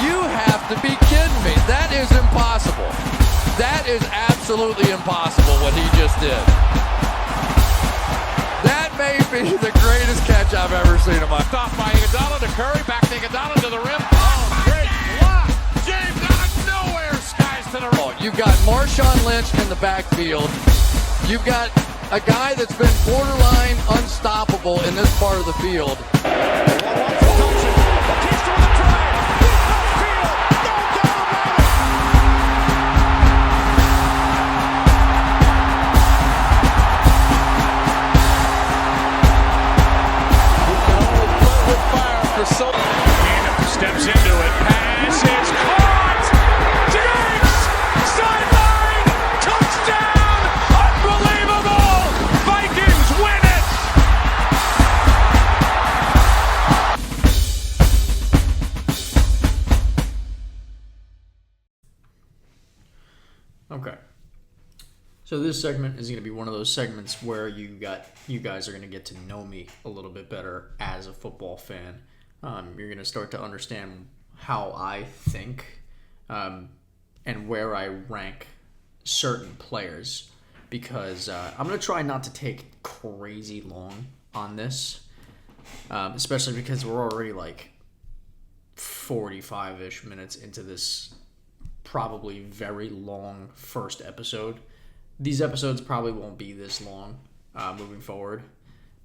You have to be kidding me. That is impossible. That is absolutely impossible what he just did. That may be the greatest catch I've ever seen in my life. Stopped by Iguodala to Curry, back to Iguodala to the rim. Oh, great block. James out of nowhere, skies to the right. You've got Marshawn Lynch in the backfield. You've got a guy that's been borderline unstoppable in this part of the field. Steps into it. Pass is caught. Diggs! Sideline! Touchdown! Unbelievable! Vikings win it! Okay. So this segment is going to be one of those segments where you guys are going to get to know me a little bit better as a football fan. You're going to start to understand how I think and where I rank certain players, because I'm going to try not to take crazy long on this, especially because we're already like 45-ish minutes into this probably very long first episode. These episodes probably won't be this long moving forward.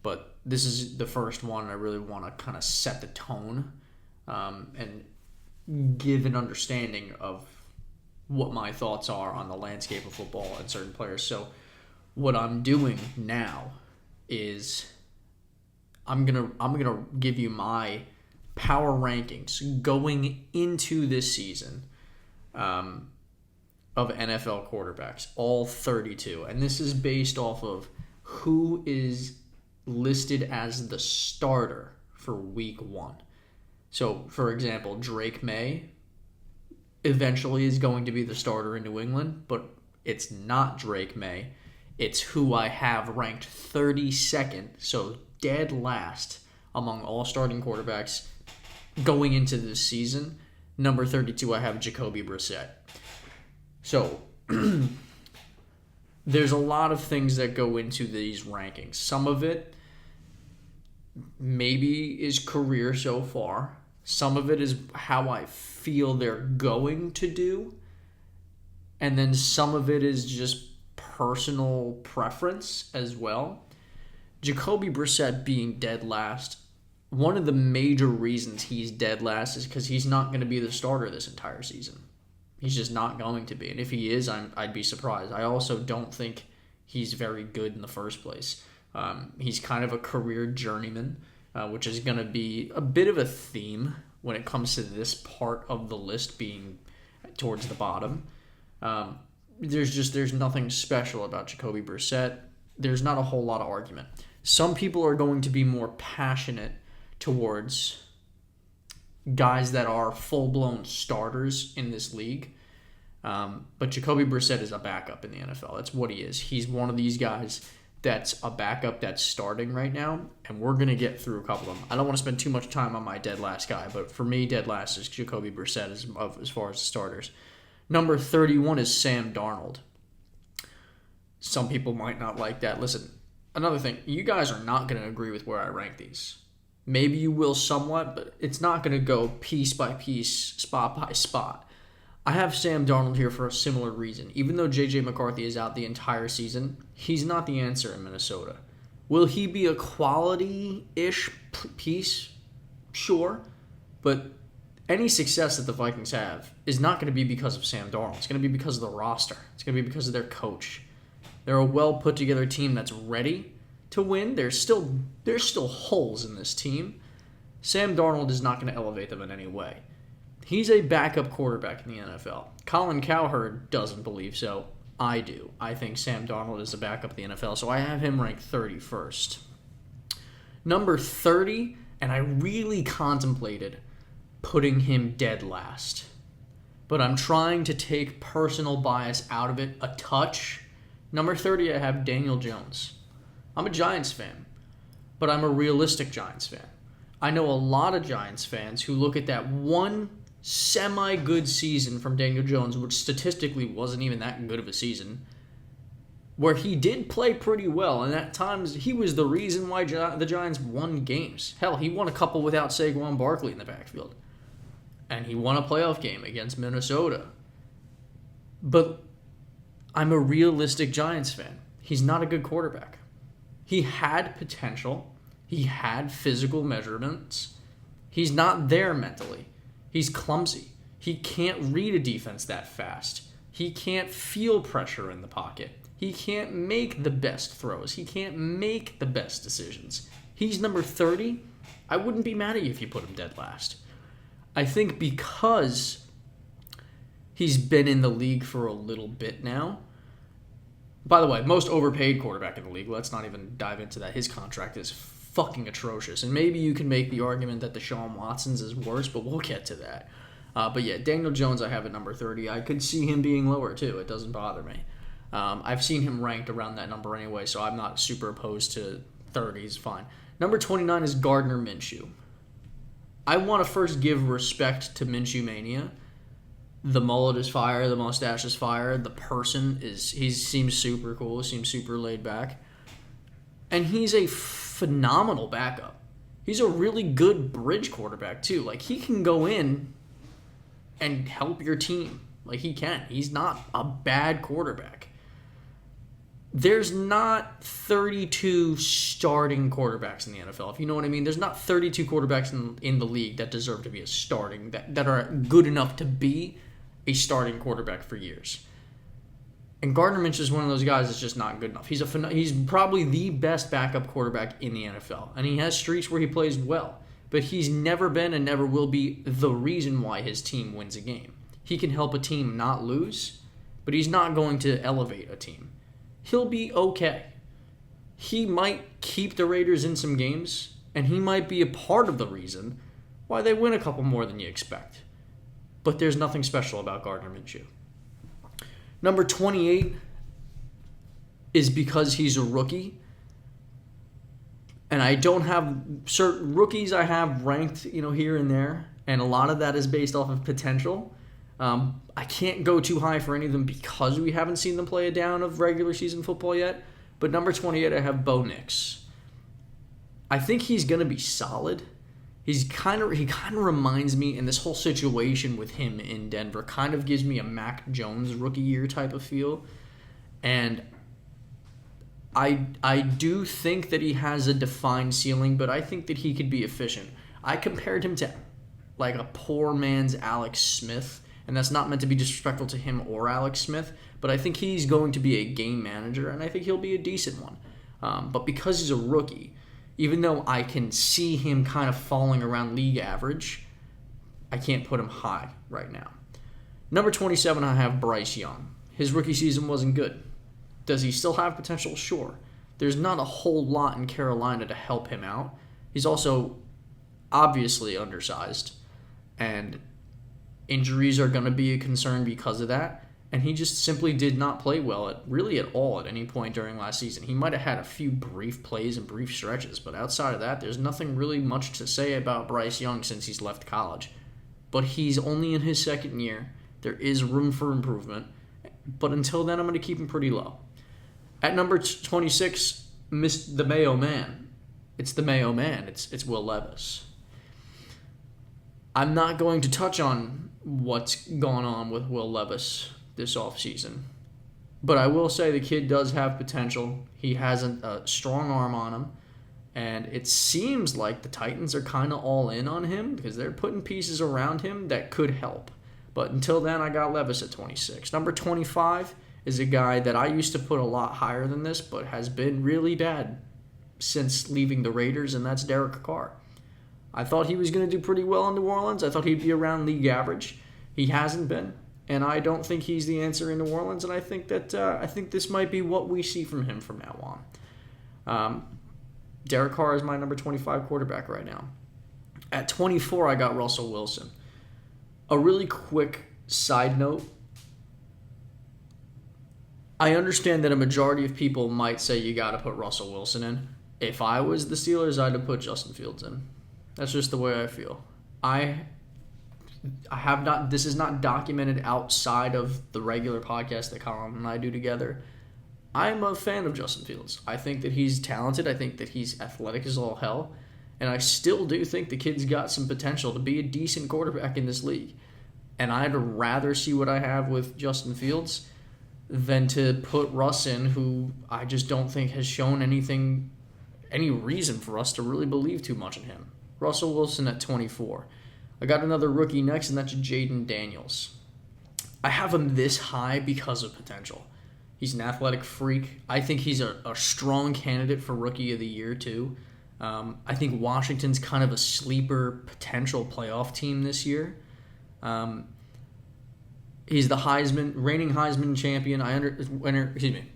But this is the first one, and I really want to kind of set the tone and give an understanding of what my thoughts are on the landscape of football and certain players. So what I'm doing now is I'm gonna give you my power rankings going into this season of NFL quarterbacks, all 32. And this is based off of who is listed as the starter for week 1. So, for example, Drake May eventually is going to be the starter in New England, but it's not Drake May. It's who I have ranked 32nd, so dead last among all starting quarterbacks going into this season. Number 32, I have Jacoby Brissett. So, there's a lot of things that go into these rankings. Some of it maybe is career so far. Some of it is how I feel they're going to do. And then some of it is just personal preference as well. Jacoby Brissett being dead last, one of the major reasons he's dead last is because he's not going to be the starter this entire season. He's just not going to be. And if he is, I'd be surprised. I also don't think he's very good in the first place. He's kind of a career journeyman, which is going to be a bit of a theme when it comes to this part of the list being towards the bottom. There's nothing special about Jacoby Brissett. There's not a whole lot of argument. Some people are going to be more passionate towards guys that are full-blown starters in this league. But Jacoby Brissett is a backup in the NFL. That's what he is. He's one of these guys that's a backup that's starting right now, and we're going to get through a couple of them. I don't want to spend too much time on my dead last guy, but for me, dead last is Jacoby Brissett as far as the starters. Number 31 is Sam Darnold. Some people might not like that. Listen, another thing, you guys are not going to agree with where I rank these. Maybe you will somewhat, but it's not going to go piece by piece, spot by spot. I have Sam Darnold here for a similar reason. Even though J.J. McCarthy is out the entire season, he's not the answer in Minnesota. Will he be a quality-ish piece? Sure. But any success that the Vikings have is not going to be because of Sam Darnold. It's going to be because of the roster. It's going to be because of their coach. They're a well-put-together team that's ready to win. There's still holes in this team. Sam Darnold is not going to elevate them in any way. He's a backup quarterback in the NFL. Colin Cowherd doesn't believe so. I do. I think Sam Darnold is a backup in the NFL, so I have him ranked 31st. Number 30, and I really contemplated putting him dead last. But I'm trying to take personal bias out of it a touch. Number 30, I have Daniel Jones. I'm a Giants fan, but I'm a realistic Giants fan. I know a lot of Giants fans who look at that one semi-good season from Daniel Jones, which statistically wasn't even that good of a season, where he did play pretty well, and at times he was the reason why the Giants won games. Hell, he won a couple without Saquon Barkley in the backfield. And he won a playoff game against Minnesota. But I'm a realistic Giants fan. He's not a good quarterback. He had potential. He had physical measurements. He's not there mentally. He's clumsy. He can't read a defense that fast. He can't feel pressure in the pocket. He can't make the best throws. He can't make the best decisions. He's number 30. I wouldn't be mad at you if you put him dead last. I think because he's been in the league for a little bit now. By the way, most overpaid quarterback in the league. Let's not even dive into that. His contract is fucking atrocious. And maybe you can make the argument that Deshaun Watson's is worse, but we'll get to that. But yeah, Daniel Jones I have at number 30. I could see him being lower too. It doesn't bother me. I've seen him ranked around that number anyway, so I'm not super opposed to 30. He's fine. Number 29 is Gardner Minshew. I want to first give respect to Minshew Mania. The mullet is fire. The mustache is fire. The person he seems super cool. Seems super laid back. And he's a phenomenal backup. He's a really good bridge quarterback too. Like, he can go in and help your team. Like, he can. He's not a bad quarterback. There's not 32 starting quarterbacks in the NFL, if you know what I mean. There's not 32 quarterbacks in the league that deserve to be a starting, that are good enough to be a starting quarterback for years. And Gardner Minshew is one of those guys that's just not good enough. He's probably the best backup quarterback in the NFL, and he has streaks where he plays well. But he's never been and never will be the reason why his team wins a game. He can help a team not lose, but he's not going to elevate a team. He'll be okay. He might keep the Raiders in some games, and he might be a part of the reason why they win a couple more than you expect. But there's nothing special about Gardner Minshew. Number 28 is because he's a rookie. And I don't have certain rookies I have ranked, here and there. And a lot of that is based off of potential. I can't go too high for any of them because we haven't seen them play a down of regular season football yet. But number 28, I have Bo Nix. I think he's going to be solid. He kind of reminds me, and this whole situation with him in Denver kind of gives me a Mac Jones rookie year type of feel. And I do think that he has a defined ceiling, but I think that he could be efficient. I compared him to like a poor man's Alex Smith, and that's not meant to be disrespectful to him or Alex Smith, but I think he's going to be a game manager, and I think he'll be a decent one. But because he's a rookie, even though I can see him kind of falling around league average, I can't put him high right now. Number 27, I have Bryce Young. His rookie season wasn't good. Does he still have potential? Sure. There's not a whole lot in Carolina to help him out. He's also obviously undersized, and injuries are going to be a concern because of that. And he just simply did not play well at all at any point during last season. He might have had a few brief plays and brief stretches, but outside of that, there's nothing really much to say about Bryce Young since he's left college. But he's only in his second year. There is room for improvement. But until then, I'm going to keep him pretty low. At number 26, the Mayo Man. It's the Mayo Man. It's Will Levis. I'm not going to touch on what's gone on with Will Levis this offseason, but I will say the kid does have potential. He has a strong arm on him, and it seems like the Titans are kind of all in on him because they're putting pieces around him that could help. But until then, I got Levis at 26. Number 25 is a guy that I used to put a lot higher than this, but has been really bad since leaving the Raiders, and that's Derek Carr. I thought he was going to do pretty well in New Orleans. I thought he'd be around league average. He hasn't been. And I don't think he's the answer in New Orleans, and I think that this might be what we see from him from now on. Derek Carr is my number 25 quarterback right now. At 24, I got Russell Wilson. A really quick side note. I understand that a majority of people might say you got to put Russell Wilson in. If I was the Steelers, I'd have put Justin Fields in. That's just the way I feel. I have not. This is not documented outside of the regular podcast that Colin and I do together. I'm a fan of Justin Fields. I think that he's talented. I think that he's athletic as all hell. And I still do think the kid's got some potential to be a decent quarterback in this league. And I'd rather see what I have with Justin Fields than to put Russ in, who I just don't think has shown any reason for us to really believe too much in him. Russell Wilson at 24. I got another rookie next, and that's Jaden Daniels. I have him this high because of potential. He's an athletic freak. I think he's a strong candidate for Rookie of the Year, too. I think Washington's kind of a sleeper potential playoff team this year. He's the reigning Heisman champion.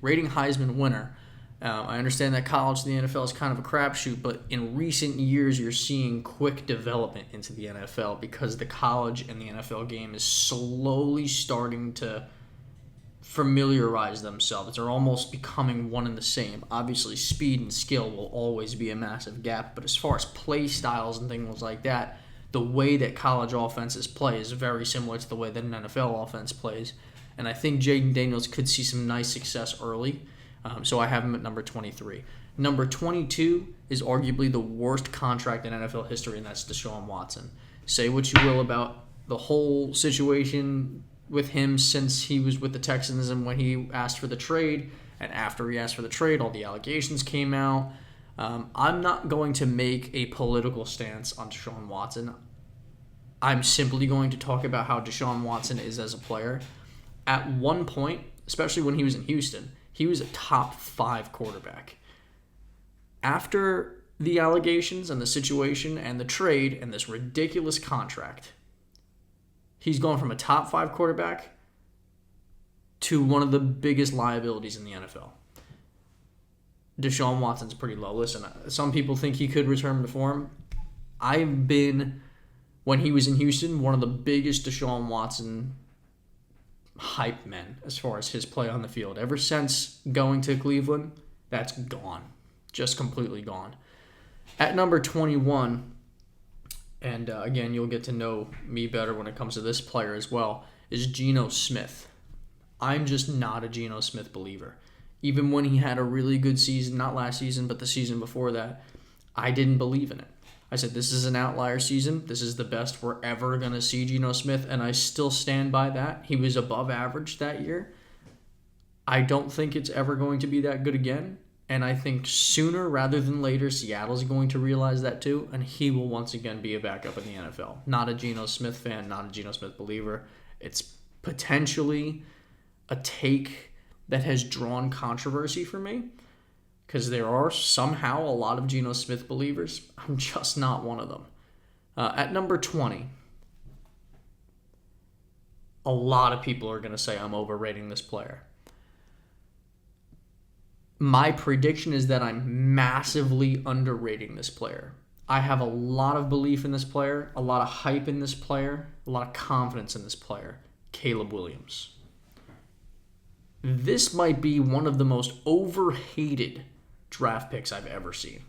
Rating Heisman winner. I understand that college to the NFL is kind of a crapshoot, but in recent years you're seeing quick development into the NFL because the college and the NFL game is slowly starting to familiarize themselves. They're almost becoming one and the same. Obviously, speed and skill will always be a massive gap, but as far as play styles and things like that, the way that college offenses play is very similar to the way that an NFL offense plays. And I think Jaden Daniels could see some nice success early. So I have him at number 23. Number 22 is arguably the worst contract in NFL history, and that's Deshaun Watson. Say what you will about the whole situation with him since he was with the Texans and when he asked for the trade, and after he asked for the trade, all the allegations came out. I'm not going to make a political stance on Deshaun Watson. I'm simply going to talk about how Deshaun Watson is as a player. At one point, especially when he was in Houston, he was a top 5 quarterback. After the allegations and the situation and the trade and this ridiculous contract, he's gone from a top 5 quarterback to one of the biggest liabilities in the NFL. Deshaun Watson's pretty low. Listen, some people think he could return to form. I've been, when he was in Houston, one of the biggest Deshaun Watson hype men as far as his play on the field. Ever since going to Cleveland, that's gone. Just completely gone. At number 21, and again, you'll get to know me better when it comes to this player as well, is Geno Smith. I'm just not a Geno Smith believer. Even when he had a really good season, not last season, but the season before that, I didn't believe in it. I said, this is an outlier season. This is the best we're ever going to see Geno Smith, and I still stand by that. He was above average that year. I don't think it's ever going to be that good again, and I think sooner rather than later, Seattle's going to realize that too, and he will once again be a backup in the NFL. Not a Geno Smith fan, not a Geno Smith believer. It's potentially a take that has drawn controversy for me, because there are somehow a lot of Geno Smith believers. I'm just not one of them. At number 20, a lot of people are going to say I'm overrating this player. My prediction is that I'm massively underrating this player. I have a lot of belief in this player, a lot of hype in this player, a lot of confidence in this player. Caleb Williams. This might be one of the most overhated draft picks I've ever seen.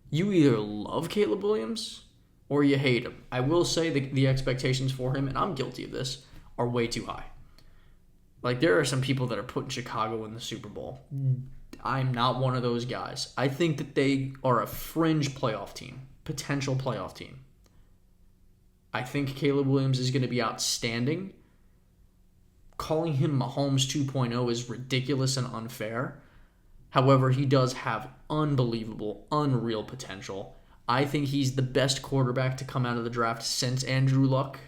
You either love Caleb Williams or you hate him. I will say the expectations for him, and I'm guilty of this, are way too high. Like, there are some people that are putting Chicago in the Super Bowl. I'm not one of those guys. I think that they are a fringe playoff team, potential playoff team. I think Caleb Williams is going to be outstanding. Calling him Mahomes 2.0 is ridiculous and unfair. However, he does have unbelievable, unreal potential. I think he's the best quarterback to come out of the draft since Andrew Luck,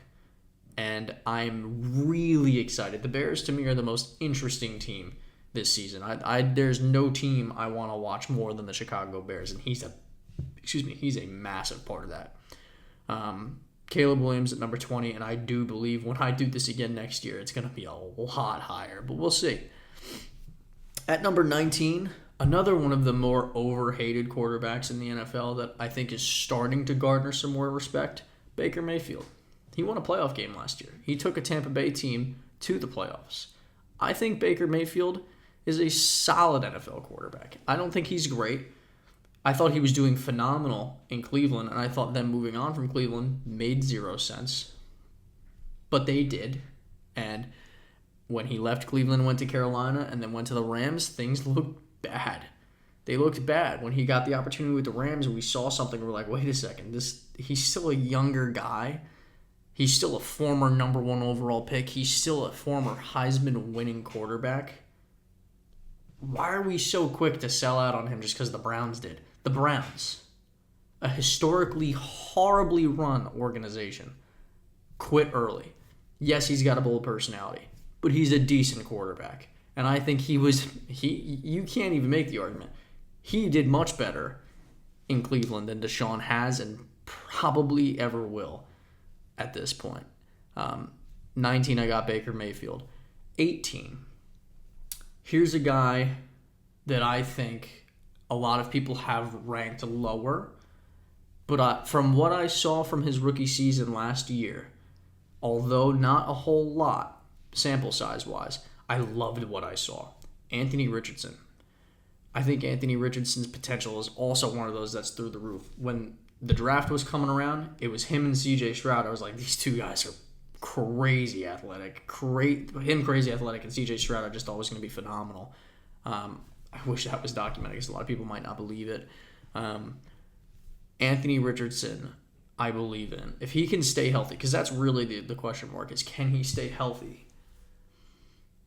and I'm really excited. The Bears, to me, are the most interesting team this season. There's no team I want to watch more than the Chicago Bears, and he's a massive part of that. Caleb Williams at number 20, and I do believe when I do this again next year, it's going to be a lot higher, but we'll see. At number 19, another one of the more overhated quarterbacks in the NFL that I think is starting to garner some more respect, Baker Mayfield. He won a playoff game last year. He took a Tampa Bay team to the playoffs. I think Baker Mayfield is a solid NFL quarterback. I don't think he's great. I thought he was doing phenomenal in Cleveland, and I thought them moving on from Cleveland made zero sense. But they did. And when he left Cleveland and went to Carolina and then went to the Rams, things looked bad. They looked bad. When he got the opportunity with the Rams, we saw something. We're like, wait a second. He's still a younger guy. He's still a former number 1 overall pick. He's still a former Heisman winning quarterback. Why are we so quick to sell out on him just because the Browns did? The Browns, a historically horribly run organization, quit early. Yes, he's got a bold personality, but he's a decent quarterback. And I think you can't even make the argument. He did much better in Cleveland than Deshaun has and probably ever will at this point. 19, I got Baker Mayfield. 18, here's a guy that I think a lot of people have ranked lower, but from what I saw from his rookie season last year, although not a whole lot sample size-wise, I loved what I saw. Anthony Richardson. I think Anthony Richardson's potential is also one of those that's through the roof. When the draft was coming around, it was him and CJ Stroud. I was like, these two guys are crazy athletic. Crazy athletic, and CJ Stroud I just thought was going to be phenomenal. I wish that was documented because a lot of people might not believe it. Anthony Richardson, I believe in. If he can stay healthy, because that's really the question mark is, can he stay healthy?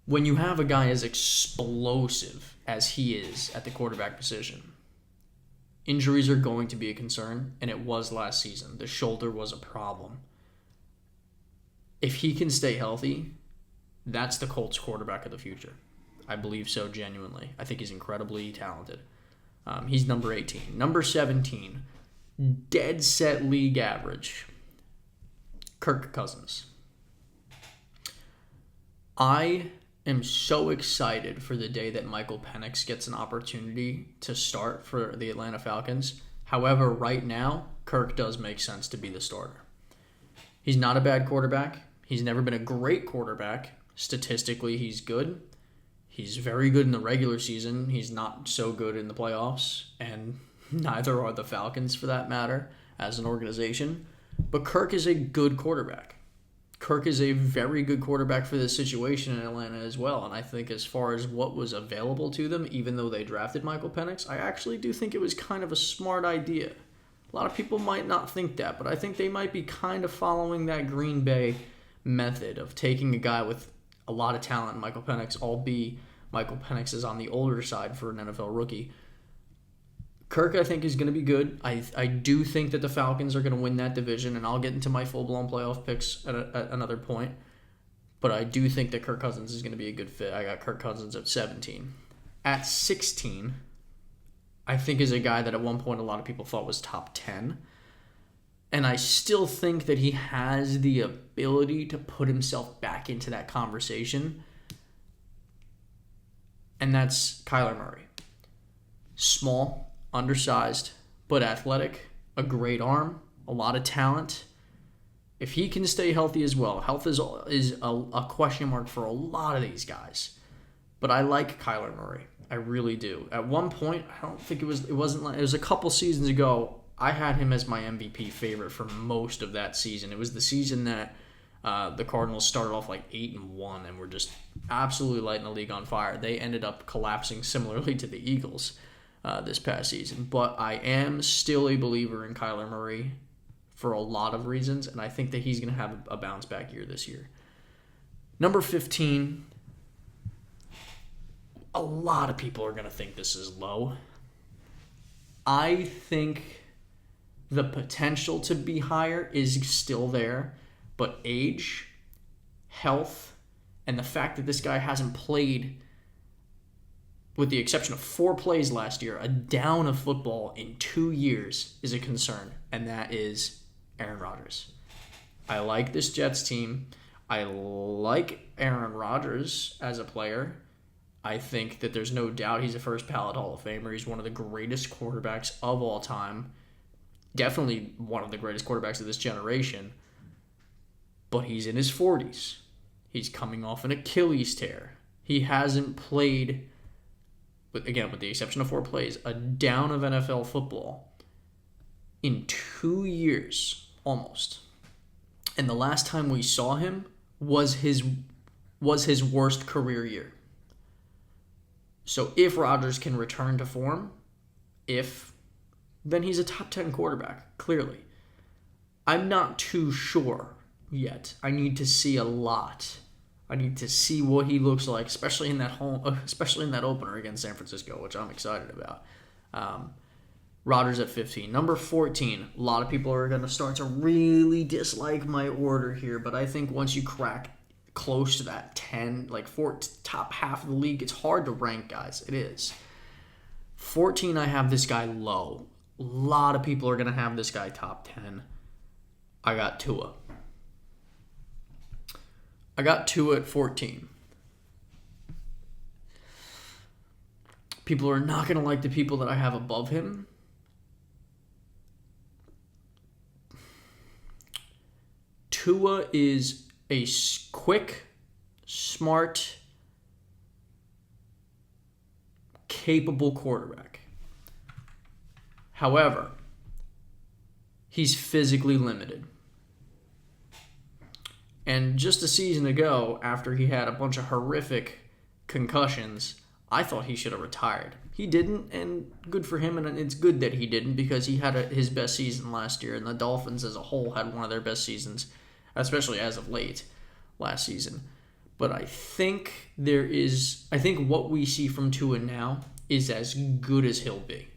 When you have a guy as explosive as he is at the quarterback position, injuries are going to be a concern, and it was last season. The shoulder was a problem. If he can stay healthy, that's the Colts quarterback of the future. I believe so genuinely. I think he's incredibly talented. He's number 18. Number 17, dead set league average, Kirk Cousins. I am so excited for the day that Michael Penix gets an opportunity to start for the Atlanta Falcons. However, right now, Kirk does make sense to be the starter. He's not a bad quarterback. He's never been a great quarterback. Statistically, he's good. He's very good in the regular season. He's not so good in the playoffs, and neither are the Falcons for that matter as an organization. But Kirk is a good quarterback. Kirk is a very good quarterback for this situation in Atlanta as well. And I think as far as what was available to them, even though they drafted Michael Penix, I actually do think it was kind of a smart idea. A lot of people might not think that, but I think they might be kind of following that Green Bay method of taking a guy with a lot of talent, Michael Penix, albeit Michael Penix is on the older side for an NFL rookie. Kirk, I think, is going to be good. I do think that the Falcons are going to win that division, and I'll get into my full-blown playoff picks at another point. But I do think that Kirk Cousins is going to be a good fit. I got Kirk Cousins at 17. At 16, I think is a guy that at one point a lot of people thought was top 10. And I still think that he has the ability to put himself back into that conversation. And that's Kyler Murray. Small, undersized, but athletic, a great arm, a lot of talent. If he can stay healthy as well, health is a question mark for a lot of these guys. But I like Kyler Murray. I really do. At one point, I don't think it was a couple seasons ago, I had him as my MVP favorite for most of that season. It was the season that the Cardinals started off like 8-1 and were just absolutely lighting the league on fire. They ended up collapsing similarly to the Eagles this past season. But I am still a believer in Kyler Murray for a lot of reasons, and I think that he's going to have a bounce back year this year. Number 15, a lot of people are going to think this is low. I think the potential to be higher is still there, but age, health, and the fact that this guy hasn't played, with the exception of 4 plays last year, a down of football in 2 years is a concern, and that is Aaron Rodgers. I like this Jets team. I like Aaron Rodgers as a player. I think that there's no doubt he's a first ballot Hall of Famer. He's one of the greatest quarterbacks of all time. Definitely one of the greatest quarterbacks of this generation. But he's in his 40s. He's coming off an Achilles tear. He hasn't played with the exception of 4 plays, a down of NFL football in 2 years almost. And the last time we saw him was his worst career year. So if Rodgers can return to form, then he's a top 10 quarterback, clearly. I'm not too sure yet. I need to see a lot. I need to see what he looks like, especially in that opener against San Francisco, which I'm excited about. Rodgers at 15. Number 14. A lot of people are going to start to really dislike my order here, but I think once you crack close to that 10, like top half of the league, it's hard to rank, guys. It is. 14, I have this guy low. A lot of people are going to have this guy top 10. I got Tua. I got Tua at 14. People are not going to like the people that I have above him. Tua is a quick, smart, capable quarterback. However, he's physically limited. And just a season ago, after he had a bunch of horrific concussions, I thought he should have retired. He didn't, and good for him, and it's good that he didn't because he had his best season last year, and the Dolphins as a whole had one of their best seasons, especially as of late last season. But I think what we see from Tua now is as good as he'll be.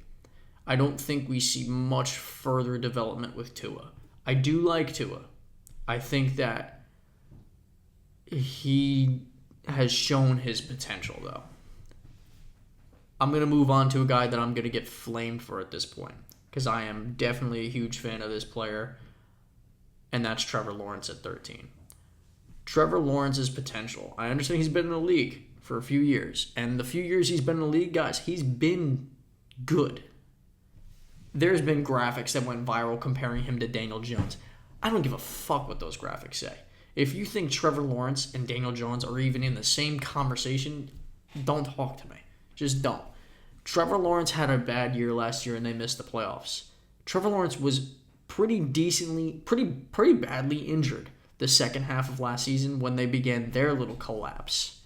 I don't think we see much further development with Tua. I do like Tua. I think that he has shown his potential, though. I'm going to move on to a guy that I'm going to get flamed for at this point because I am definitely a huge fan of this player, and that's Trevor Lawrence at 13. Trevor Lawrence's potential. I understand he's been in the league for a few years, and the few years he's been in the league, guys, he's been good. There's been graphics that went viral comparing him to Daniel Jones. I don't give a fuck what those graphics say. If you think Trevor Lawrence and Daniel Jones are even in the same conversation, don't talk to me. Just don't. Trevor Lawrence had a bad year last year and they missed the playoffs. Trevor Lawrence was pretty badly injured the second half of last season when they began their little collapse.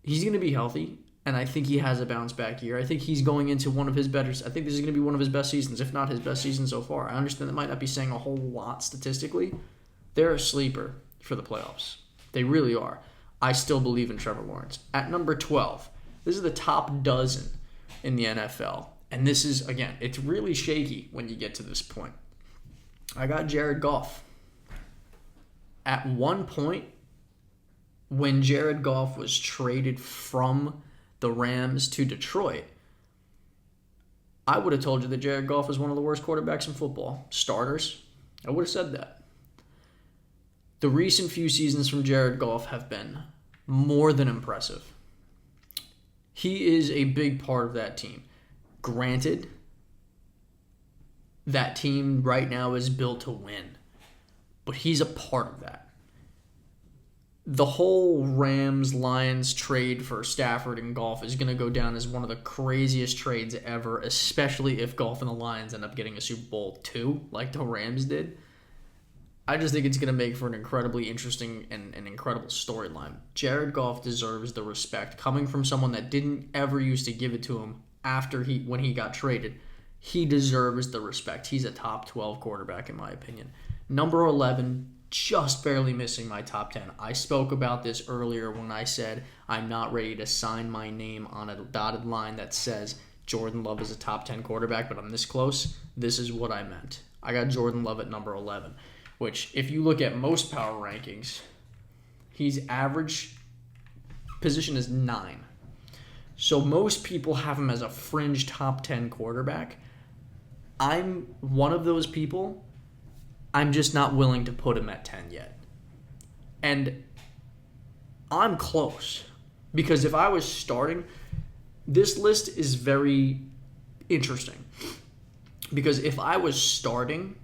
He's going to be healthy, and I think he has a bounce back year. I think he's going into one of his better. I think this is going to be one of his best seasons, if not his best season so far. I understand that might not be saying a whole lot statistically. They're a sleeper for the playoffs. They really are. I still believe in Trevor Lawrence. At number 12, this is the top dozen in the NFL. And this is, again, it's really shaky when you get to this point. I got Jared Goff. At one point, when Jared Goff was traded from the Rams to Detroit, I would have told you that Jared Goff is one of the worst quarterbacks in football. Starters, I would have said that. The recent few seasons from Jared Goff have been more than impressive. He is a big part of that team. Granted, that team right now is built to win, but he's a part of that. The whole Rams-Lions trade for Stafford and Goff is going to go down as one of the craziest trades ever, especially if Goff and the Lions end up getting a Super Bowl II, like the Rams did. I just think it's going to make for an incredibly interesting and incredible storyline. Jared Goff deserves the respect coming from someone that didn't ever used to give it to him when he got traded. He deserves the respect. He's a top 12 quarterback in my opinion. Number 11, just barely missing my top 10. I spoke about this earlier when I said I'm not ready to sign my name on a dotted line that says Jordan Love is a top 10 quarterback, but I'm this close. This is what I meant. I got Jordan Love at number 11. Which, if you look at most power rankings, his average position is 9. So most people have him as a fringe top 10 quarterback. I'm one of those people. I'm just not willing to put him at 10 yet. And I'm close. Because if I was starting, this list is very interesting. Because if I was starting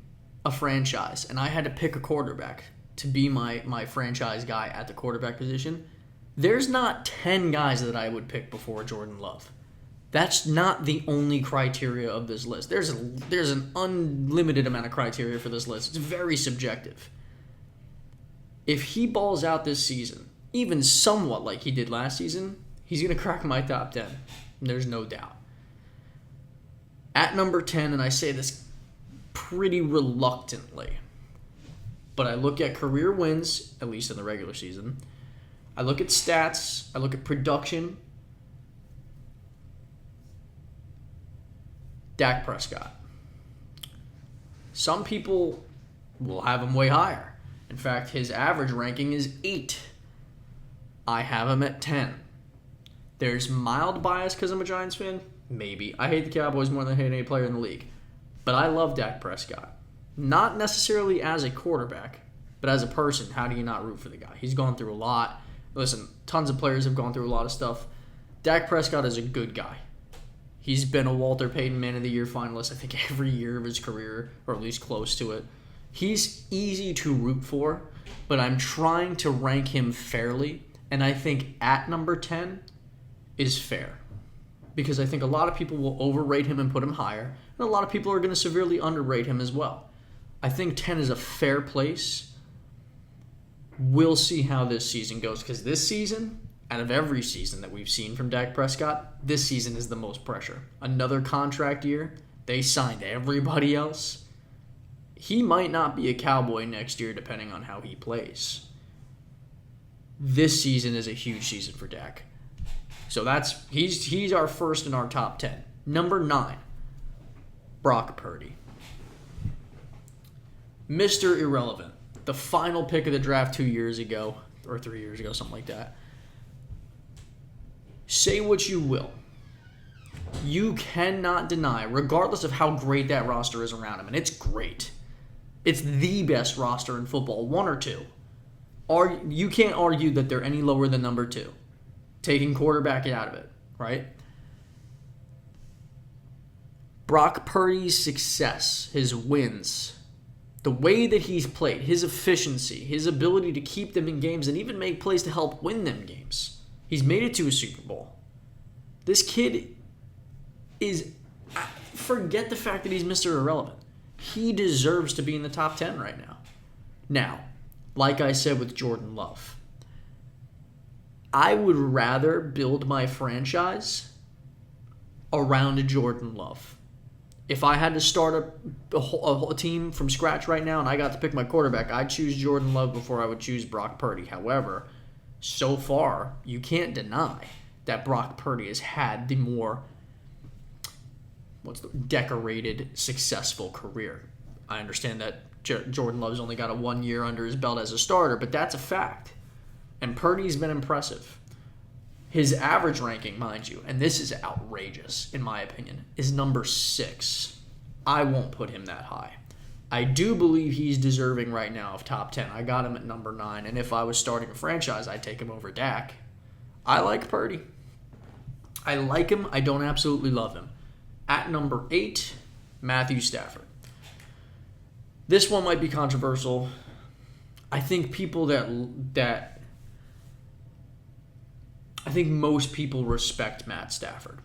a franchise and I had to pick a quarterback to be my franchise guy at the quarterback position, There's not 10 guys that I would pick before Jordan Love. That's not the only criteria of this list. There's an unlimited amount of criteria for this list. It's very subjective. If he balls out this season, even somewhat like he did last season, he's going to crack my top 10. There's no doubt. At number 10, and I say this pretty reluctantly, but I look at career wins, at least in the regular season. I look at stats. I look at production. Dak Prescott. Some people will have him way higher. In fact, his average ranking is 8. I have him at 10. There's mild bias because I'm a Giants fan. Maybe. I hate the Cowboys more than I hate any player in the league. But I love Dak Prescott. Not necessarily as a quarterback, but as a person, how do you not root for the guy? He's gone through a lot. Listen, tons of players have gone through a lot of stuff. Dak Prescott is a good guy. He's been a Walter Payton Man of the Year finalist, I think, every year of his career, or at least close to it. He's easy to root for, but I'm trying to rank him fairly, and I think at number 10 is fair. Because I think a lot of people will overrate him and put him higher, and a lot of people are going to severely underrate him as well. I think 10 is a fair place. We'll see how this season goes, because this season, out of every season that we've seen from Dak Prescott, this season is the most pressure. Another contract year. They signed everybody else. He might not be a Cowboy next year depending on how he plays. This season is a huge season for Dak. So he's our first in our top 10. Number 9, Brock Purdy. Mr. Irrelevant. The final pick of the draft 2 years ago, or 3 years ago, something like that. Say what you will. You cannot deny, regardless of how great that roster is around him, and it's great. It's the best roster in football, 1 or 2. You can't argue that they're any lower than number 2. Taking quarterback out of it, right? Brock Purdy's success, his wins, the way that he's played, his efficiency, his ability to keep them in games and even make plays to help win them games. He's made it to a Super Bowl. This kid is... Forget the fact that he's Mr. Irrelevant. He deserves to be in the top 10 right now. Now, like I said with Jordan Love, I would rather build my franchise around Jordan Love. If I had to start a team from scratch right now and I got to pick my quarterback, I'd choose Jordan Love before I would choose Brock Purdy. However, so far, you can't deny that Brock Purdy has had the more decorated, successful career. I understand that Jordan Love's only got a 1 year under his belt as a starter, but that's a fact. And Purdy's been impressive. His average ranking, mind you, and this is outrageous in my opinion, is number 6. I won't put him that high. I do believe he's deserving right now of top 10. I got him at number 9, and if I was starting a franchise, I'd take him over Dak. I like Purdy. I like him. I don't absolutely love him. At number 8, Matthew Stafford. This one might be controversial. I think I think most people respect Matt Stafford.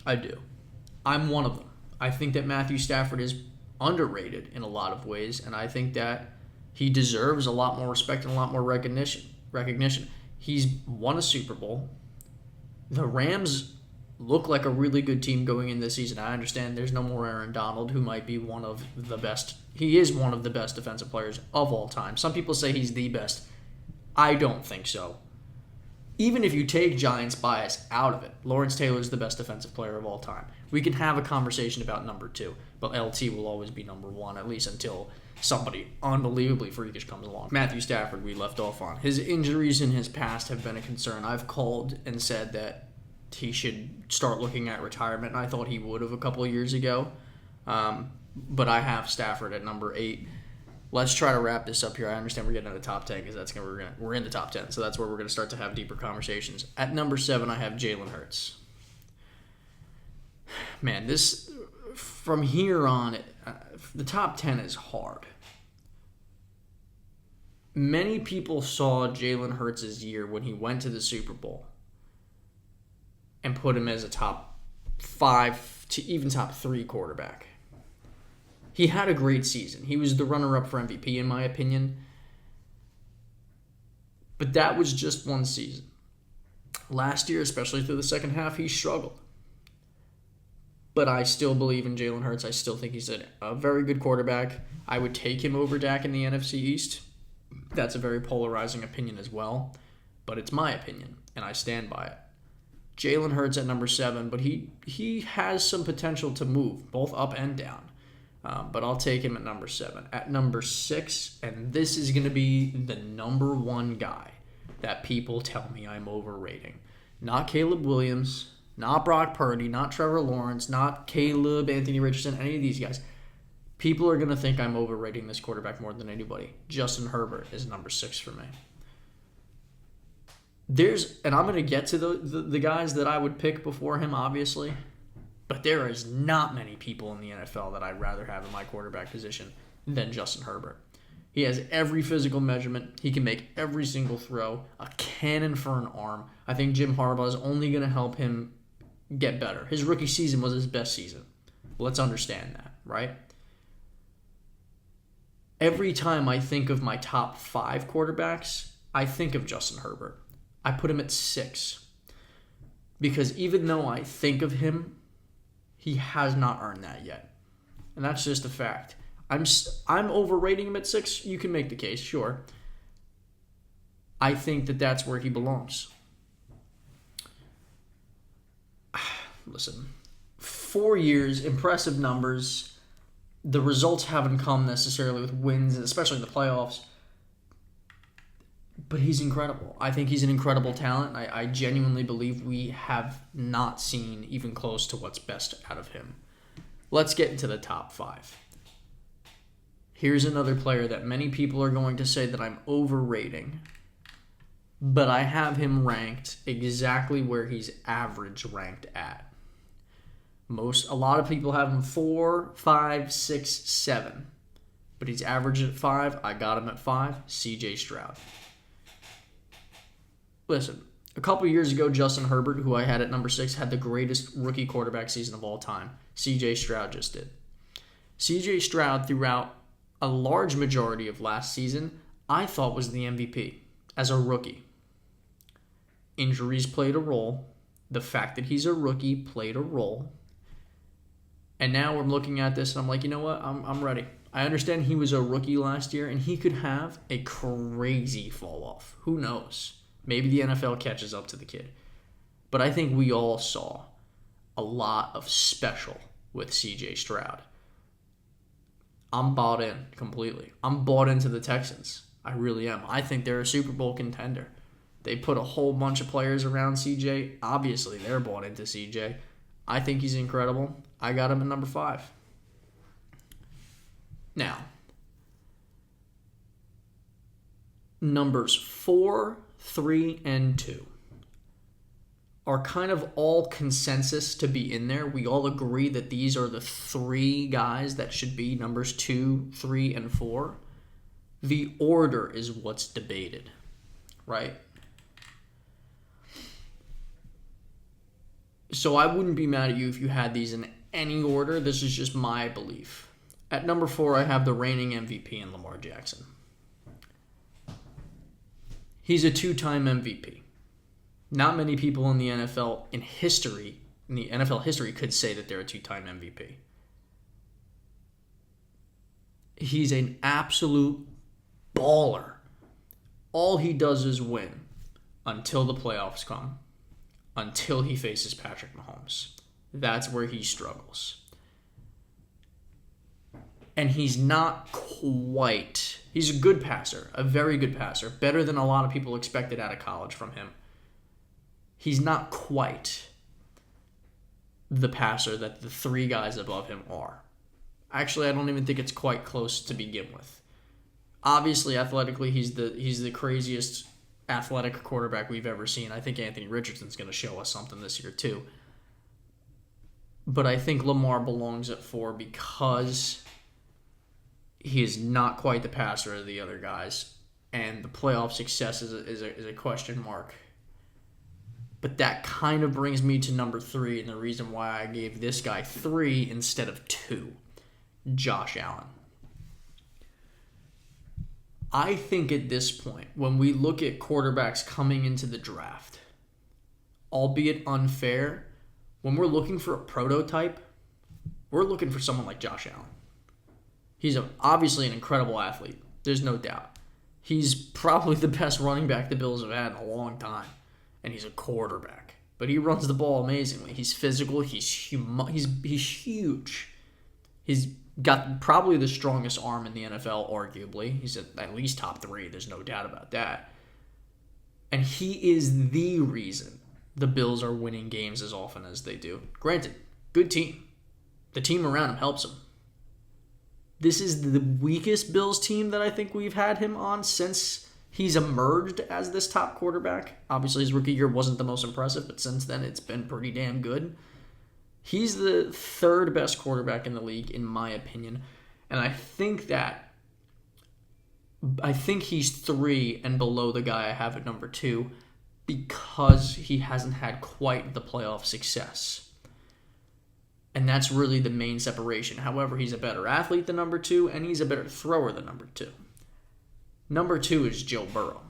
I do. I'm one of them. I think that Matthew Stafford is underrated in a lot of ways, and I think that he deserves a lot more respect and a lot more recognition. He's won a Super Bowl. The Rams look like a really good team going in this season. I understand there's no more Aaron Donald, who might be one of the best. He is one of the best defensive players of all time. Some people say he's the best. I don't think so. Even if you take Giants bias out of it, Lawrence Taylor is the best defensive player of all time. We can have a conversation about number 2, but LT will always be number 1, at least until somebody unbelievably freakish comes along. Matthew Stafford, we left off on. His injuries in his past have been a concern. I've called and said that he should start looking at retirement, and I thought he would have a couple of years ago. But I have Stafford at number 8. Let's try to wrap this up here. I understand we're getting to the top 10 because we're in the top 10, so that's where we're going to start to have deeper conversations. At number 7, I have Jalen Hurts. Man, this from here on, the top 10 is hard. Many people saw Jalen Hurts' year when he went to the Super Bowl and put him as a top 5 to even top 3 quarterback. He had a great season. He was the runner-up for MVP, in my opinion. But that was just one season. Last year, especially through the second half, he struggled. But I still believe in Jalen Hurts. I still think he's a very good quarterback. I would take him over Dak in the NFC East. That's a very polarizing opinion as well. But it's my opinion, and I stand by it. Jalen Hurts at number 7, but he has some potential to move, both up and down. But I'll take him at number 7. At number 6, and this is going to be the number 1 guy that people tell me I'm overrating. Not Caleb Williams, not Brock Purdy, not Trevor Lawrence, not Caleb, Anthony Richardson, any of these guys. People are going to think I'm overrating this quarterback more than anybody. Justin Herbert is number 6 for me. And I'm going to get to the guys that I would pick before him, obviously. But there is not many people in the NFL that I'd rather have in my quarterback position than Justin Herbert. He has every physical measurement. He can make every single throw. A cannon for an arm. I think Jim Harbaugh is only going to help him get better. His rookie season was his best season. Let's understand that, right? Every time I think of my top 5 quarterbacks, I think of Justin Herbert. I put him at 6. Because even though I think of him, he has not earned that yet. And that's just a fact. I'm overrating him at 6. You can make the case, sure. I think that's where he belongs. Listen, 4 years, impressive numbers. The results haven't come necessarily with wins, especially in the playoffs. But he's incredible. I think he's an incredible talent. I genuinely believe we have not seen even close to what's best out of him. Let's get into the top 5. Here's another player that many people are going to say that I'm overrating. But I have him ranked exactly where he's average ranked at. A lot of people have him 4, 5, 6, 7. But he's average at 5. I got him at 5. CJ Stroud. Listen, a couple years ago, Justin Herbert, who I had at number 6, had the greatest rookie quarterback season of all time. CJ Stroud just did. CJ Stroud, throughout a large majority of last season, I thought was the MVP as a rookie. Injuries played a role. The fact that he's a rookie played a role. And now I'm looking at this and I'm like, you know what? I'm ready. I understand he was a rookie last year and he could have a crazy fall off. Who knows? Maybe the NFL catches up to the kid. But I think we all saw a lot of special with CJ Stroud. I'm bought in completely. I'm bought into the Texans. I really am. I think they're a Super Bowl contender. They put a whole bunch of players around CJ. Obviously, they're bought into CJ. I think he's incredible. I got him at number 5. Now, numbers 4, 3, and 2 are kind of all consensus to be in there. We all agree that these are the 3 guys that should be numbers 2, 3, and 4. The order is what's debated, right? So I wouldn't be mad at you if you had these in any order. This is just my belief. At number 4, I have the reigning MVP in Lamar Jackson. He's a 2-time MVP. Not many people in the NFL history could say that they're a 2-time MVP. He's an absolute baller. All he does is win until the playoffs come, until he faces Patrick Mahomes. That's where he struggles. And he's not quite... He's a good passer, a very good passer, better than a lot of people expected out of college from him. He's not quite the passer that the 3 guys above him are. Actually, I don't even think it's quite close to begin with. Obviously, athletically, he's the craziest athletic quarterback we've ever seen. I think Anthony Richardson's going to show us something this year too. But I think Lamar belongs at 4 because he is not quite the passer of the other guys. and the playoff success is a question mark. But that kind of brings me to number 3, and the reason why I gave this guy 3 instead of 2, Josh Allen. I think at this point, when we look at quarterbacks coming into the draft, albeit unfair, when we're looking for a prototype, we're looking for someone like Josh Allen. He's obviously an incredible athlete. There's no doubt. He's probably the best running back the Bills have had in a long time, and he's a quarterback. But he runs the ball amazingly. He's physical. He's huge. He's got probably the strongest arm in the NFL, arguably. He's at least top 3. There's no doubt about that. And he is the reason the Bills are winning games as often as they do. Granted, good team. The team around him helps him. This is the weakest Bills team that I think we've had him on since he's emerged as this top quarterback. Obviously, his rookie year wasn't the most impressive, but since then it's been pretty damn good. He's the 3rd best quarterback in the league, in my opinion. And I think he's 3 and below the guy I have at number 2 because he hasn't had quite the playoff success. And that's really the main separation. However, he's a better athlete than number 2, and he's a better thrower than number 2. Number 2 is Joe Burrow.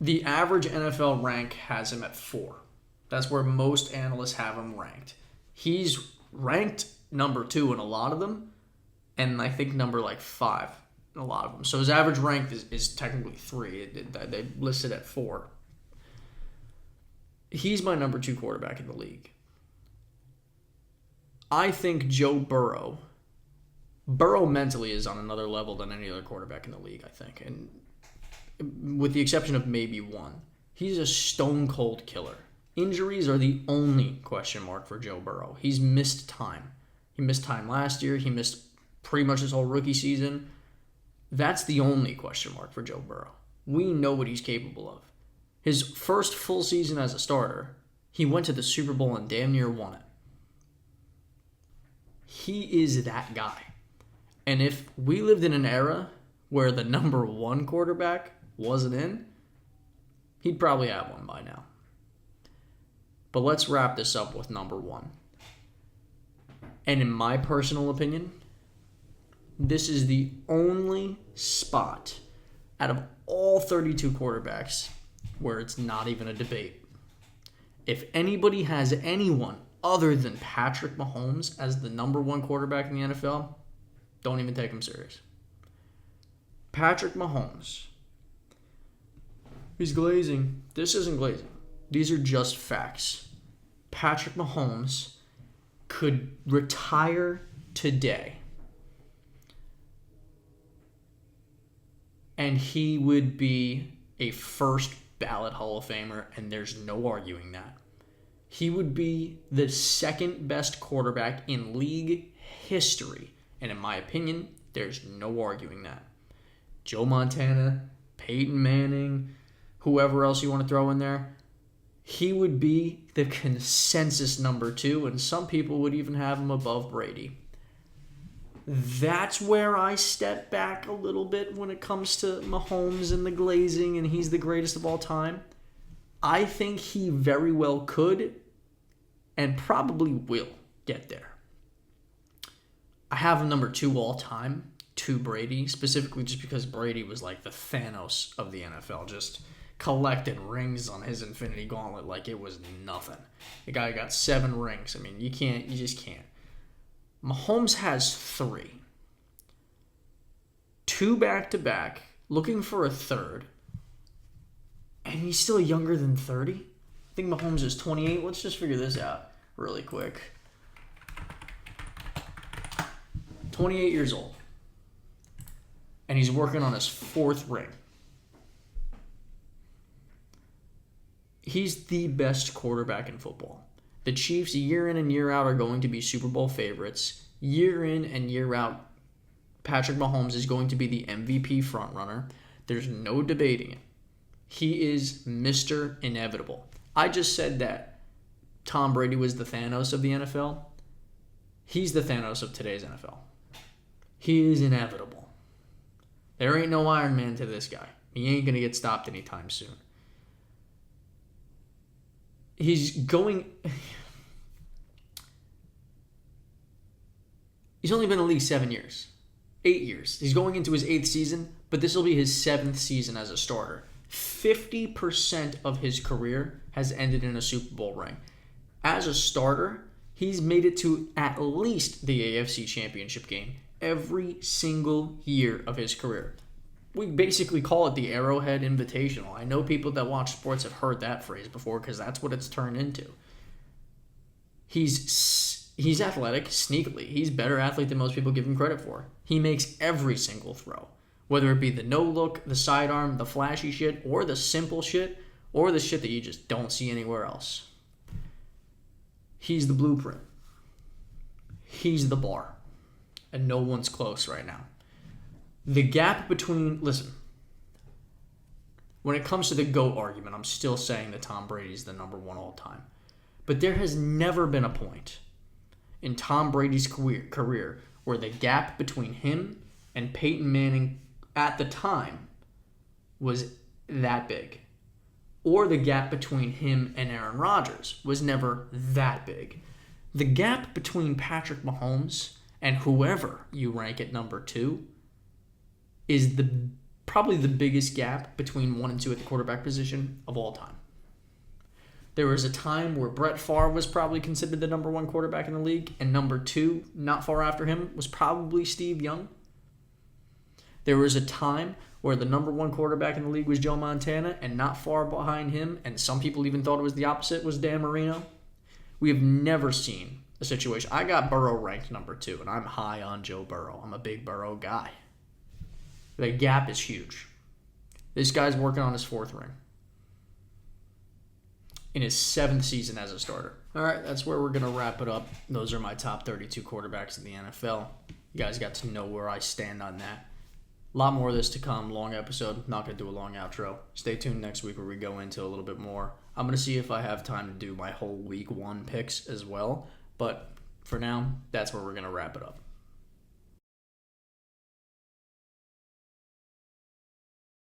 The average NFL rank has him at 4. That's where most analysts have him ranked. He's ranked number 2 in a lot of them, and I think number 5 in a lot of them. So his average rank is technically 3. They listed at 4. He's my number 2 quarterback in the league. I think Joe Burrow mentally is on another level than any other quarterback in the league, I think. And with the exception of maybe one, he's a stone cold killer. Injuries are the only question mark for Joe Burrow. He's missed time. He missed time last year. He missed pretty much his whole rookie season. That's the only question mark for Joe Burrow. We know what he's capable of. His first full season as a starter, he went to the Super Bowl and damn near won it. He is that guy. And if we lived in an era where the number 1 quarterback wasn't in, he'd probably have one by now. But let's wrap this up with number 1. And in my personal opinion, this is the only spot out of all 32 quarterbacks where it's not even a debate. If anybody has anyone other than Patrick Mahomes as the number 1 quarterback in the NFL, don't even take him serious. Patrick Mahomes. He's glazing. This isn't glazing. These are just facts. Patrick Mahomes could retire today, and he would be a first ballot Hall of Famer, and there's no arguing that. He would be the 2nd best quarterback in league history, and in my opinion, there's no arguing that. Joe Montana, Peyton Manning, whoever else you want to throw in there, he would be the consensus number 2, and some people would even have him above Brady. That's where I step back a little bit when it comes to Mahomes and the glazing, and he's the greatest of all time. I think he very well could and probably will get there. I have him number 2 all time to Brady, specifically just because Brady was like the Thanos of the NFL, just collected rings on his infinity gauntlet like it was nothing. The guy got 7 rings. I mean, you just can't. Mahomes has 3. 2 back-to-back, looking for a 3rd, and he's still younger than 30. I think Mahomes is 28. Let's just figure this out really quick. 28 years old. And he's working on his 4th ring. He's the best quarterback in football. The Chiefs, year in and year out, are going to be Super Bowl favorites. Year in and year out, Patrick Mahomes is going to be the MVP frontrunner. There's no debating it. He is Mr. Inevitable. I just said that Tom Brady was the Thanos of the NFL. He's the Thanos of today's NFL. He is inevitable. There ain't no Iron Man to this guy. He ain't going to get stopped anytime soon. He's only been in the league 7 years. 8 years. He's going into his 8th season, but this will be his 7th season as a starter. 50% of his career has ended in a Super Bowl ring. As a starter, he's made it to at least the AFC Championship game every single year of his career. We basically call it the Arrowhead Invitational. I know people that watch sports have heard that phrase before because that's what it's turned into. He's athletic, sneakily. He's a better athlete than most people give him credit for. He makes every single throw. Whether it be the no-look, the sidearm, the flashy shit, or the simple shit, or the shit that you just don't see anywhere else. He's the blueprint. He's the bar. And no one's close right now. The gap between... Listen. When it comes to the GOAT argument, I'm still saying that Tom Brady's the number one all time. But there has never been a point in Tom Brady's career where the gap between him and Peyton Manning at the time was that big. Or the gap between him and Aaron Rodgers was never that big. The gap between Patrick Mahomes and whoever you rank at number 2 is probably the biggest gap between 1 and 2 at the quarterback position of all time. There was a time where Brett Favre was probably considered the number 1 quarterback in the league, and number 2, not far after him, was probably Steve Young. There was a time where the number 1 quarterback in the league was Joe Montana, and not far behind him, and some people even thought it was the opposite, was Dan Marino. We have never seen a situation. I got Burrow ranked number 2, and I'm high on Joe Burrow. I'm a big Burrow guy. The gap is huge. This guy's working on his 4th ring in his 7th season as a starter. All right, that's where we're going to wrap it up. Those are my top 32 quarterbacks in the NFL. You guys got to know where I stand on that. A lot more of this to come. Long episode. Not going to do a long outro. Stay tuned next week where we go into a little bit more. I'm going to see if I have time to do my whole week 1 picks as well. But for now, that's where we're going to wrap it up.